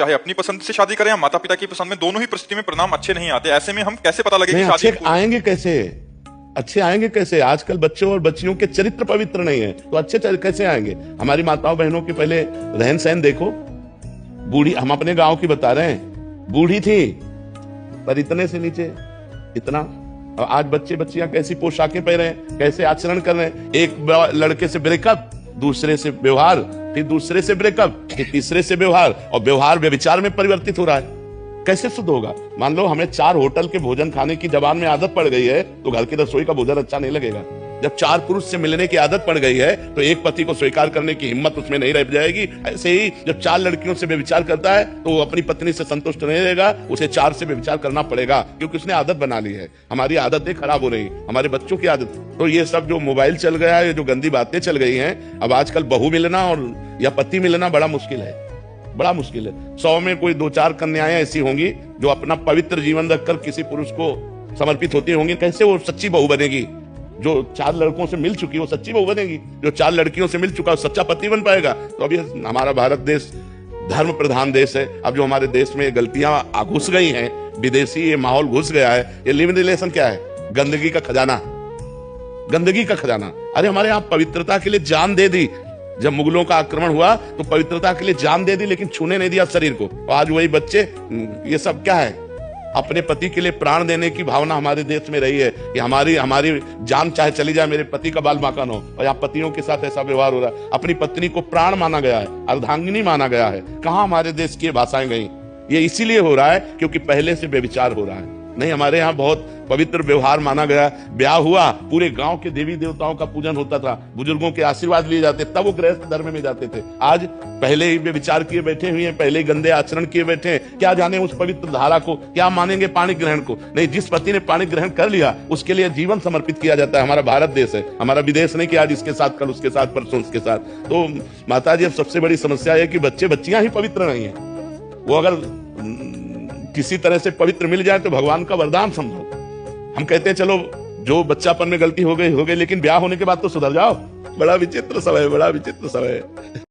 चाहे अपनी पसंद से शादी करें या माता पिता की पसंद में, दोनों ही परिस्थिति में परिणाम अच्छे नहीं आते। ऐसे में हम कैसे पता लगे कि शादी अच्छे आएंगे कैसे? अच्छे आएंगे कैसे? आजकल बच्चों और बच्चियों के चरित्र पवित्र नहीं है, तो अच्छे कैसे आएंगे? हमारी माताओं बहनों के पहले रहन सहन देखो। बूढ़ी, हम अपने गांव की बता रहे हैं, बूढ़ी थी पर इतने से नीचे इतना। और आज बच्चे बच्चियां कैसी पोशाकें पहन रहे हैं, कैसे आचरण कर रहे हैं। एक लड़के से ब्रेकअप, दूसरे से व्यवहार, फिर दूसरे से ब्रेकअप, फिर तीसरे से व्यवहार, और व्यवहार व्यभिचार में परिवर्तित हो रहा है। कैसे शुद्ध होगा? मान लो हमें 4 होटल के भोजन खाने की जबान में आदत पड़ गई है, तो घर की रसोई का भोजन अच्छा नहीं लगेगा। जब 4 पुरुष से मिलने की आदत पड़ गई है, तो एक पति को स्वीकार करने की हिम्मत उसमें नहीं रह जाएगी। ऐसे ही जब 4 लड़कियों से व्यभिचार करता है, तो वो अपनी पत्नी से संतुष्ट नहीं रहेगा, उसे 4 से व्यभिचार करना पड़ेगा, क्योंकि उसने आदत बना ली है। हमारी आदतें खराब हो रही, हमारे बच्चों की आदत। तो ये सब जो मोबाइल चल गया है, जो गंदी बातें चल गई हैं, अब आजकल बहू मिलना और या पति मिलना बड़ा मुश्किल है, बड़ा मुश्किल है। 100 में कोई 2-4 कन्याएं ऐसी होंगी जो अपना पवित्र जीवन रखकर किसी पुरुष को समर्पित होती होंगी। कैसे वो सच्ची बहू बनेगी? जो 4 लड़कों से मिल चुकी वो सच्ची बहू बनेगी? जो 4 लड़कियों से मिल चुका वो सच्चा पति बन पाएगा? तो अभी हमारा भारत देश धर्म प्रधान देश है। अब जो हमारे देश में गलतियां घुस गई हैं, विदेशी ये माहौल घुस गया है। ये लिव इन रिलेशन क्या है? गंदगी का खजाना, गंदगी का खजाना। अरे हमारे यहाँ पवित्रता के लिए जान दे दी। जब मुगलों का आक्रमण हुआ तो पवित्रता के लिए जान दे दी, लेकिन छूने नहीं दिया शरीर को। और आज वही बच्चे, ये सब क्या है? अपने पति के लिए प्राण देने की भावना हमारे देश में रही है कि हमारी जान चाहे चली जाए, मेरे पति का बाल बांका न हो। और यहाँ पतियों के साथ ऐसा व्यवहार हो रहा है। अपनी पत्नी को प्राण माना गया है, अर्धांगिनी माना गया है। कहाँ हमारे देश की भाषाएं गई? ये इसीलिए हो रहा है क्योंकि पहले से व्यभिचार हो रहा है। नहीं, हमारे यहाँ बहुत पवित्र व्यवहार माना गया। ब्याह हुआ, पूरे गांव के देवी देवताओं का पूजन होता था, बुजुर्गों के आशीर्वाद लिए जाते, तब वो गृहस्थ धर्म में जाते थे। आज पहले ही व्यभिचार किए बैठे हुए हैं, पहले ही गंदे आचरण किए बैठे हैं। क्या जाने उस पवित्र धारा को, क्या मानेंगे पाणी ग्रहण को? नहीं, जिस पति ने पाणी ग्रहण कर लिया उसके लिए जीवन समर्पित किया जाता है। हमारा भारत देश है, हमारा विदेश नहीं कि आज इसके साथ, कल उसके साथ, परसों उसके साथ। तो माता जी, अब सबसे बड़ी समस्या है कि बच्चे बच्चियां ही पवित्र नहीं है। वो अगर किसी तरह से पवित्र मिल जाए तो भगवान का वरदान समझो। हम कहते हैं चलो जो बच्चापन में गलती हो गई, लेकिन ब्याह होने के बाद तो सुधर जाओ। बड़ा विचित्र समय है, बड़ा विचित्र समय है।